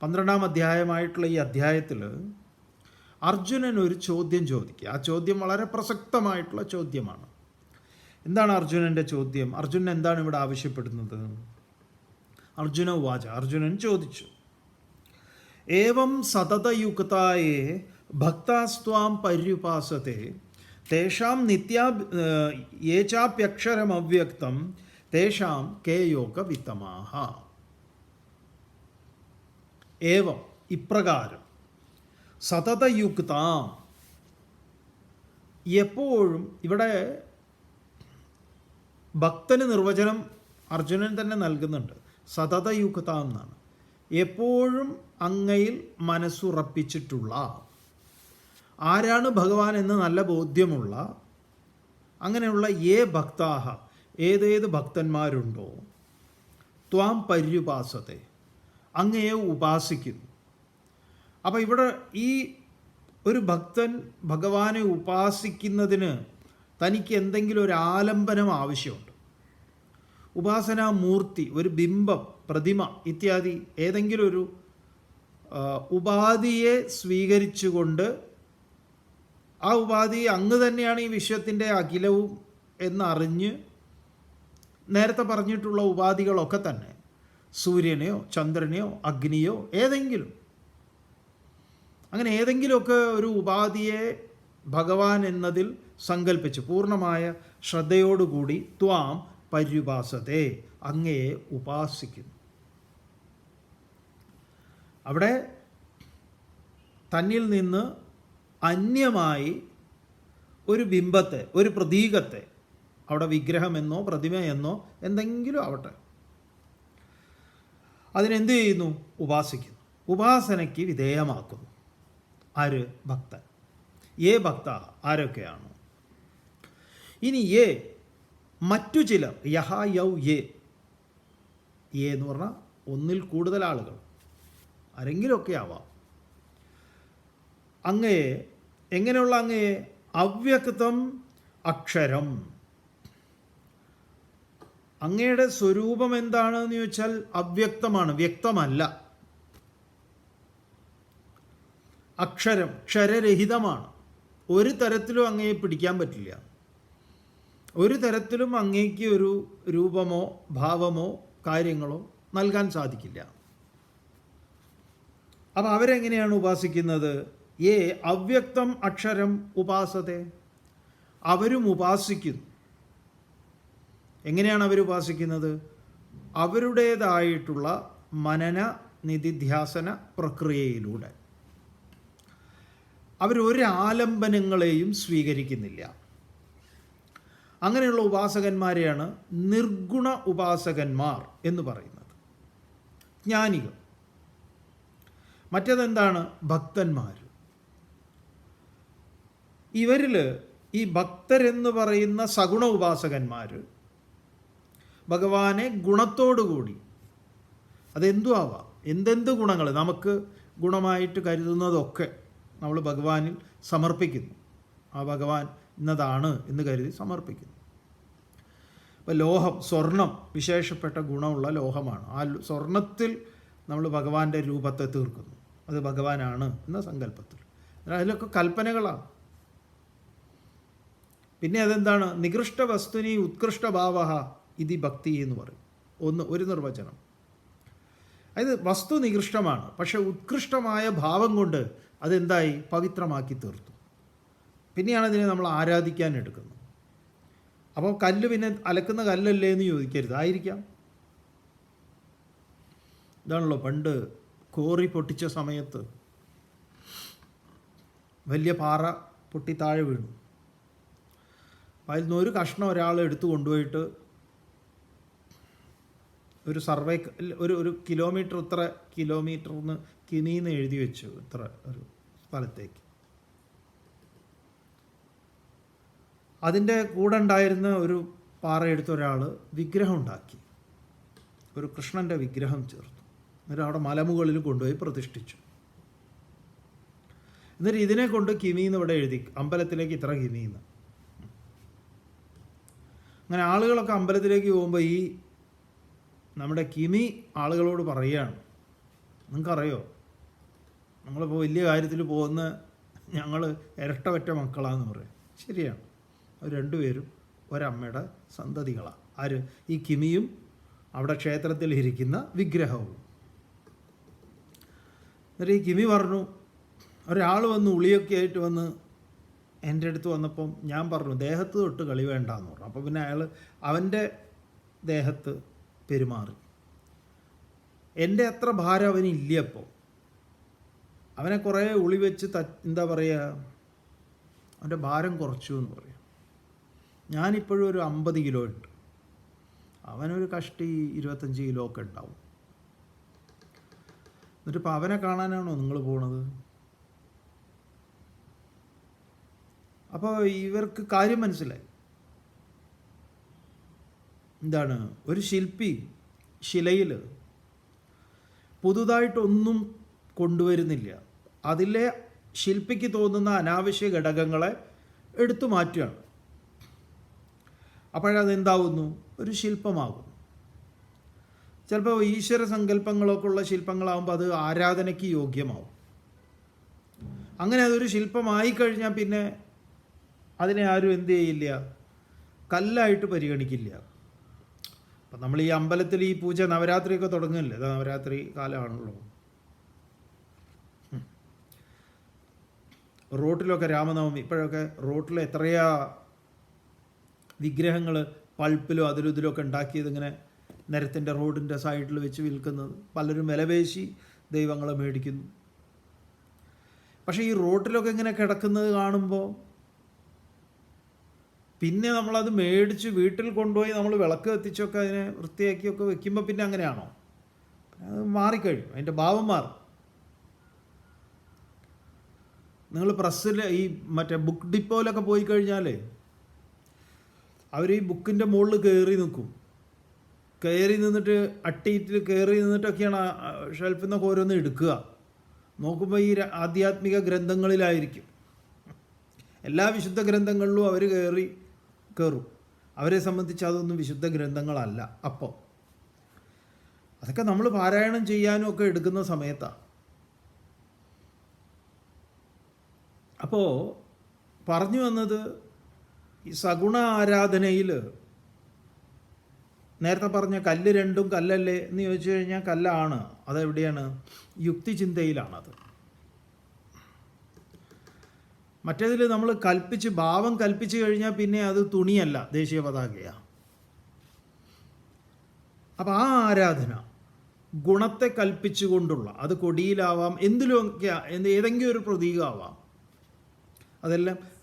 12-ാം അധ്യായമായിട്ടുള്ള ഈ അധ്യായത്തിൽ അർജുനൻ ഒരു ചോദ്യം ചോദിക്കുക. ആ ചോദ്യം വളരെ പ്രസക്തമായിട്ടുള്ള ചോദ്യമാണ്. എന്താണ് അർജുനൻ്റെ ചോദ്യം? അർജുനൻ എന്താണ് ഇവിടെ ആവശ്യപ്പെടുന്നത്? അർജുന ഉവാച, അർജുനൻ ചോദിച്ചു, ഏവം സതതയുക്തായേ ഭക്താസ്ത്വാം പര്യുപാസത്തെ തേഷാം യേ ചാപ്യക്ഷരമവ്യക്തം തേഷാം കേ യോഗവിത്തമാഹ. ഏവം, ഇപ്രകാരം, സതതയുക്താം, എപ്പോഴും. ഇവിടെ ഭക്തന് നിർവചനം അർജുനൻ തന്നെ നൽകുന്നുണ്ട്. സതതയുക്താം എന്നാണ്. എപ്പോഴും അങ്ങയിൽ മനസ്സുറപ്പിച്ചിട്ടുള്ള, ആരാണ് ഭഗവാൻ എന്ന് നല്ല ബോധ്യമുള്ള, അങ്ങനെയുള്ള ഭക്താഹ, ഏതേത് ഭക്തന്മാരുണ്ടോ, ത്വാം പര്യുപാസത്തെ, അങ്ങയെ ഉപാസിക്കുന്നു. അപ്പം ഇവിടെ ഈ ഒരു ഭക്തൻ ഭഗവാനെ ഉപാസിക്കുന്നതിന് തനിക്ക് എന്തെങ്കിലും ഒരു ആലംബനം ആവശ്യമുണ്ട്. ഉപാസനാമൂർത്തി, ഒരു ബിംബം, പ്രതിമ ഇത്യാദി ഏതെങ്കിലും ഒരു ഉപാധിയെ സ്വീകരിച്ചുകൊണ്ട്, ആ ഉപാധി അങ്ങ് തന്നെയാണ് ഈ വിശ്വത്തിൻ്റെ അഖിലവും എന്നറിഞ്ഞ്, നേരത്തെ പറഞ്ഞിട്ടുള്ള ഉപാധികളൊക്കെ തന്നെ, സൂര്യനെയോ ചന്ദ്രനെയോ അഗ്നിയോ ഏതെങ്കിലും, അങ്ങനെ ഏതെങ്കിലുമൊക്കെ ഒരു ഉപാധിയെ ഭഗവാൻ എന്നതിൽ സങ്കല്പിച്ച് പൂർണ്ണമായ ശ്രദ്ധയോടുകൂടി ത്വാം പര്യുപാസത്തെ, അങ്ങയെ ഉപാസിക്കുന്നു. അവിടെ തന്നിൽ നിന്ന് അന്യമായി ഒരു ബിംബത്തെ, ഒരു പ്രതീകത്തെ, അവിടെ വിഗ്രഹമെന്നോ പ്രതിമയെന്നോ എന്തെങ്കിലും ആവട്ടെ, അതിനെന്ത് ചെയ്യുന്നു? ഉപാസിക്കുന്നു, ഉപാസനയ്ക്ക് വിധേയമാക്കുന്നു. ആര്? ഭക്തൻ. ഭക്ത ആരൊക്കെയാണ്? ഇനി മറ്റു ചിലർ, യഹ യൗ എന്ന് പറഞ്ഞാൽ ഒന്നിൽ കൂടുതൽ ആളുകൾ, ആരെങ്കിലുമൊക്കെ ആവാം. അങ്ങയെ, എങ്ങനെയുള്ള അങ്ങയെ? അവ്യക്തം അക്ഷരം. അങ്ങയുടെ സ്വരൂപം എന്താണെന്ന് ചോദിച്ചാൽ അവ്യക്തമാണ്, വ്യക്തമല്ല. അക്ഷരം, ക്ഷരരഹിതമാണ്. ഒരു തരത്തിലും അങ്ങയെ പിടിക്കാൻ പറ്റില്ല. ഒരു തരത്തിലും അങ്ങേക്ക് ഒരു രൂപമോ ഭാവമോ കാര്യങ്ങളോ നൽകാൻ സാധിക്കില്ല. അപ്പം അവരെങ്ങനെയാണ് ഉപാസിക്കുന്നത്? ഏ അവ്യക്തം അക്ഷരം ഉപാസത്തെ, അവരും ഉപാസിക്കുന്നു. എങ്ങനെയാണ് അവർ ഉപാസിക്കുന്നത്? അവരുടേതായിട്ടുള്ള മനന നിധിധ്യാസന പ്രക്രിയയിലൂടെ. അവരൊരു ആലംബനങ്ങളെയും സ്വീകരിക്കുന്നില്ല. അങ്ങനെയുള്ള ഉപാസകന്മാരെയാണ് നിർഗുണ ഉപാസകന്മാർ എന്ന് പറയുന്നത്, ജ്ഞാനികൾ. മറ്റേതെന്താണ്? ഭക്തന്മാർ. ഇവരിൽ ഈ ഭക്തരെന്ന് പറയുന്ന സഗുണ ഉപാസകന്മാർ ഭഗവാനെ ഗുണത്തോടുകൂടി, അതെന്തും ആവാം, എന്തെന്ത് ഗുണങ്ങൾ നമുക്ക് ഗുണമായിട്ട് കരുതുന്നതൊക്കെ നമ്മൾ ഭഗവാനിൽ സമർപ്പിക്കുന്നു. ആ ഭഗവാൻ ഇന്നതാണ് എന്ന് കരുതി സമർപ്പിക്കുന്നു. ഇപ്പോൾ ലോഹം, സ്വർണം വിശേഷപ്പെട്ട ഗുണമുള്ള ലോഹമാണ്. ആ സ്വർണത്തിൽ നമ്മൾ ഭഗവാന്റെ രൂപത്തെ തീർക്കുന്നു. അത് ഭഗവാനാണ് എന്ന സങ്കല്പത്തിൽ. അതിലൊക്കെ കൽപ്പനകളാണ്. പിന്നെ അതെന്താണ്? നികൃഷ്ട വസ്തുനി ഉത്കൃഷ്ട ഭാവ ഇതി ഭക്തി എന്ന് പറയും. ഒരു നിർവചനം. അതായത് വസ്തു നികൃഷ്ടമാണ്, പക്ഷെ ഉത്കൃഷ്ടമായ ഭാവം കൊണ്ട് അതെന്തായി? പവിത്രമാക്കി തീർത്തു. പിന്നെയാണ് അതിനെ നമ്മൾ ആരാധിക്കാൻ എടുക്കുന്നത്. അപ്പോൾ കല്ല് പിന്നെ അലക്കുന്ന കല്ലല്ലേ എന്ന് ചോദിക്കരുത്, ആയിരിക്കാം. ഇതാണല്ലോ പണ്ട് കോറി പൊട്ടിച്ച സമയത്ത് വലിയ പാറ പൊട്ടി താഴെ വീണു. അപ്പോൾ അതിൽ നിന്ന് ഒരു കഷ്ണം ഒരാൾ എടുത്തു കൊണ്ടുപോയിട്ട് ഒരു സർവേ, ഒരു കിലോമീറ്റർ, ഇത്ര കിലോമീറ്ററിന് കിനിന്ന് എഴുതി വെച്ചു, ഇത്ര ഒരു സ്ഥലത്തേക്ക്. അതിൻ്റെ കൂടെ ഉണ്ടായിരുന്ന ഒരു പാറ എടുത്ത ഒരാൾ വിഗ്രഹം ഉണ്ടാക്കി, ഒരു കൃഷ്ണൻ്റെ വിഗ്രഹം ചേർത്തു. എന്നിട്ട് അവിടെ മലമുകളിൽ കൊണ്ടുപോയി പ്രതിഷ്ഠിച്ചു. എന്നിട്ട് ഇതിനെ കൊണ്ട് കിമിന്ന് ഇവിടെ എഴുതി, അമ്പലത്തിലേക്ക് ഇത്ര കിമിന്ന്. അങ്ങനെ ആളുകളൊക്കെ അമ്പലത്തിലേക്ക് പോകുമ്പോൾ ഈ നമ്മുടെ കിമി ആളുകളോട് പറയുകയാണ്, നിങ്ങൾക്കറിയോ, നമ്മളിപ്പോൾ വലിയ കാര്യത്തിൽ പോകുന്ന ഞങ്ങൾ ഇരട്ടവറ്റ മക്കളാന്ന് പറയും. ശരിയാണ്, അവർ രണ്ടുപേരും ഒരമ്മയുടെ സന്തതികളാണ്. ആര്? ഈ കിമിയും അവിടെ ക്ഷേത്രത്തിൽ ഇരിക്കുന്ന വിഗ്രഹവും. എന്നിട്ട് ഈ കിമി പറഞ്ഞു, ഒരാൾ വന്ന് ഉളിയൊക്കെ ആയിട്ട് വന്ന് എൻ്റെ അടുത്ത് വന്നപ്പം ഞാൻ പറഞ്ഞു ദേഹത്ത് തൊട്ട് കളി വേണ്ടാന്ന് പറഞ്ഞു. അപ്പോൾ പിന്നെ അയാൾ അവൻ്റെ ദേഹത്ത് പെരുമാറി. എൻ്റെ അത്ര ഭാരം അവനില്ല. അപ്പോൾ അവനെ കുറേ ഉളി വെച്ച് എന്താ പറയുക, അവൻ്റെ ഭാരം കുറച്ചു എന്ന് പറയാം. ഞാനിപ്പോഴും ഒരു 50 കിലോ ഉണ്ട്, അവനൊരു കഷ്ടി 25 കിലോ ഒക്കെ ഉണ്ടാവും. എന്നിട്ടിപ്പോൾ അവനെ കാണാനാണോ നിങ്ങൾ പോണത്? അപ്പോൾ ഇവർക്ക് കാര്യം മനസ്സിലായി. എന്താണ്? ഒരു ശില്പി ശിലയിൽ പുതുതായിട്ടൊന്നും കൊണ്ടുവരുന്നില്ല, അതിലെ ശില്പിക്ക് തോന്നുന്ന അനാവശ്യ ഘടകങ്ങളെ എടുത്തു മാറ്റുകയാണ്. അപ്പോഴതെന്താവുന്നു? ഒരു ശില്പമാകും. ചിലപ്പോൾ ഈശ്വര സങ്കല്പങ്ങളൊക്കെ ഉള്ള ശില്പങ്ങളാകുമ്പോൾ അത് ആരാധനയ്ക്ക് യോഗ്യമാവും. അങ്ങനെ അതൊരു ശില്പമായി കഴിഞ്ഞാൽ പിന്നെ അതിനെ ആരും എന്ത് ചെയ്യില്ല, കല്ലായിട്ട് പരിഗണിക്കില്ല. അപ്പം നമ്മൾ ഈ അമ്പലത്തിൽ ഈ പൂജ നവരാത്രിയൊക്കെ തുടങ്ങില്ലേ, നവരാത്രി കാലമാണല്ലോ. റോട്ടിലൊക്കെ രാമനവമി, ഇപ്പോഴൊക്കെ റോട്ടിൽ എത്രയാ വിഗ്രഹങ്ങൾ പൾപ്പിലും അതിലും ഇതിലൊക്കെ ഉണ്ടാക്കിയത് ഇങ്ങനെ നിരത്തിൻ്റെ റോഡിൻ്റെ സൈഡിൽ വെച്ച് വിൽക്കുന്നത്. പലരും വിലപേശി ദൈവങ്ങളെ മേടിക്കുന്നു. പക്ഷേ ഈ റോട്ടിലൊക്കെ ഇങ്ങനെ കിടക്കുന്നത് കാണുമ്പോൾ പിന്നെ നമ്മളത് മേടിച്ച് വീട്ടിൽ കൊണ്ടുപോയി നമ്മൾ വിളക്ക് കത്തിച്ചൊക്കെ അതിനെ വൃത്തിയാക്കിയൊക്കെ വെക്കുമ്പോൾ പിന്നെ അങ്ങനെയാണോ? അത് മാറിക്കഴിയും, അതിൻ്റെ ഭാവം മാറും. നിങ്ങൾ പ്രസ്സിൽ ഈ മറ്റേ ബുക്ക് ഡിപ്പോയിലൊക്കെ പോയി കഴിഞ്ഞാൽ അവർ ഈ ബുക്കിൻ്റെ മുകളിൽ കയറി നിൽക്കും. കയറി നിന്നിട്ട് അട്ടിയിട്ട് കയറി നിന്നിട്ടൊക്കെയാണ് ഷെൽഫിൽ നിന്നൊക്കെ ഓരോന്ന് എടുക്കുക. നോക്കുമ്പോൾ ഈ ആധ്യാത്മിക ഗ്രന്ഥങ്ങളിലായിരിക്കും. എല്ലാ വിശുദ്ധ ഗ്രന്ഥങ്ങളിലും അവർ കയറും. അവരെ സംബന്ധിച്ച് അതൊന്നും വിശുദ്ധ ഗ്രന്ഥങ്ങളല്ല. അപ്പോൾ അതൊക്കെ നമ്മൾ പാരായണം ചെയ്യാനും ഒക്കെ എടുക്കുന്ന സമയത്താണ്. അപ്പോൾ പറഞ്ഞു വന്നത്, ഈ സഗുണ ആരാധനയിൽ നേരത്തെ പറഞ്ഞ കല്ല് രണ്ടും കല്ലല്ലേ എന്ന് ചോദിച്ചു കഴിഞ്ഞാൽ കല്ലാണ്. അതെവിടെയാണ്? യുക്തിചിന്തയിലാണത്. മറ്റേതിൽ നമ്മൾ ഭാവം കൽപ്പിച്ച് കഴിഞ്ഞാൽ പിന്നെ അത് തുണിയല്ല, ദേശീയ പതാകയാണ്. അപ്പം ആ ആരാധന ഗുണത്തെ കൽപ്പിച്ചുകൊണ്ടുള്ള, അത് കൊടിയിലാവാം, എന്തിലുമൊക്കെ, ഏതെങ്കിലും ഒരു പ്രതീകമാവാം,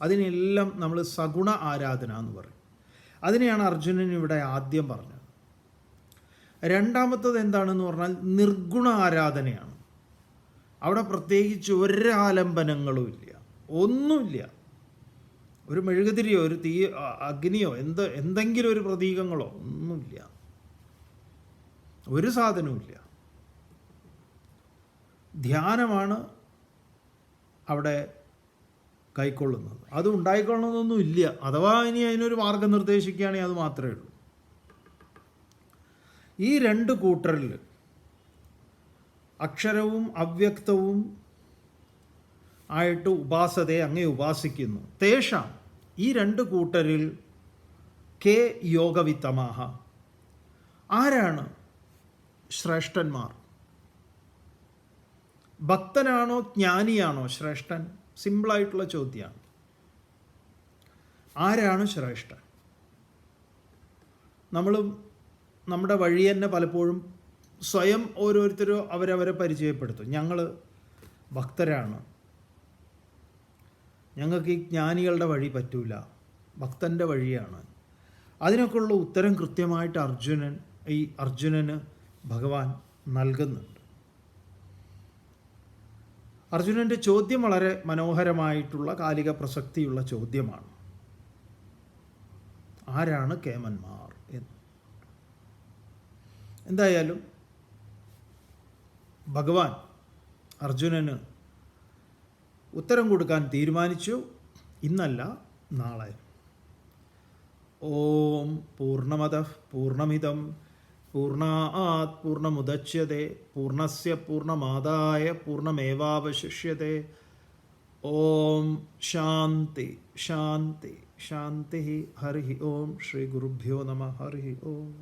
അതിനെല്ലാം നമ്മൾ സഗുണ ആരാധന എന്ന് പറയും. അതിനെയാണ് അർജുനൻ ഇവിടെ ആദ്യം പറഞ്ഞത്. രണ്ടാമത്തത് എന്താണെന്ന് പറഞ്ഞാൽ നിർഗുണ ആരാധനയാണ്. അവിടെ പ്രത്യേകിച്ച് ഒരാലംബനങ്ങളും ഇല്ല, ഒന്നുമില്ല. ഒരു മെഴുകുതിരിയോ ഒരു അഗ്നിയോ എന്തെങ്കിലും ഒരു പ്രതീകങ്ങളോ ഒന്നുമില്ല, ഒരു സാധനവുമില്ല. ധ്യാനമാണ് അവിടെ കൈക്കൊള്ളുന്നത്. അത് ഉണ്ടായിക്കൊള്ളണമെന്നൊന്നും ഇല്ല. അഥവാ ഇനി അതിനൊരു മാർഗം നിർദ്ദേശിക്കുകയാണെങ്കിൽ അത് മാത്രമേ ഉള്ളൂ. ഈ രണ്ട് കൂട്ടരിൽ അക്ഷരവും അവ്യക്തവും ആയിട്ട് ഉപാസതയെ അങ്ങേ ഉപാസിക്കുന്നു. തേഷാം, ഈ രണ്ട് കൂട്ടരിൽ കെ യോഗവിത്തമാഹ, ആരാണ് ശ്രേഷ്ഠന്മാർ? ഭക്തനാണോ ജ്ഞാനിയാണോ ശ്രേഷ്ഠൻ? സിമ്പിളായിട്ടുള്ള ചോദ്യമാണ്. ആരാണ് ശ്രേഷ്ഠൻ? നമ്മളും നമ്മുടെ വഴി തന്നെ പലപ്പോഴും സ്വയം ഓരോരുത്തരും അവരവരെ പരിചയപ്പെടുത്തും. ഞങ്ങൾ ഭക്തരാണ്, ഞങ്ങൾക്ക് ഈ ജ്ഞാനികളുടെ വഴി പറ്റൂല, ഭക്തൻ്റെ വഴിയാണ്. അതിനൊക്കെയുള്ള ഉത്തരം കൃത്യമായിട്ട് അർജുനന് ഭഗവാൻ നൽകുന്നുണ്ട്. അർജുനൻ്റെ ചോദ്യം വളരെ മനോഹരമായിട്ടുള്ള കാലിക പ്രസക്തിയുള്ള ചോദ്യമാണ്. ആരാണ് കേമന്മാർ എന്ന്. എന്തായാലും ഭഗവാൻ അർജുനന് ഉത്തരം കൊടുക്കാൻ തീരുമാനിച്ചു. ഇന്നല്ല, നാളെ. ഓം പൂർണ്ണമദഃ പൂർണ്ണമിദം പൂർണ്ണാത് പൂർണ്ണമുദച്യതേ പൂർണ്ണസ്യ പൂർണ്ണമാദായ പൂർണ്ണമേവാവശിഷ്യതേ. ഓം ശാന്തി ശാന്തി ശാന്തി. ഹരി ഓം. ശ്രീ ഗുരുഭ്യോ നമഃ. ഹരി ഓം.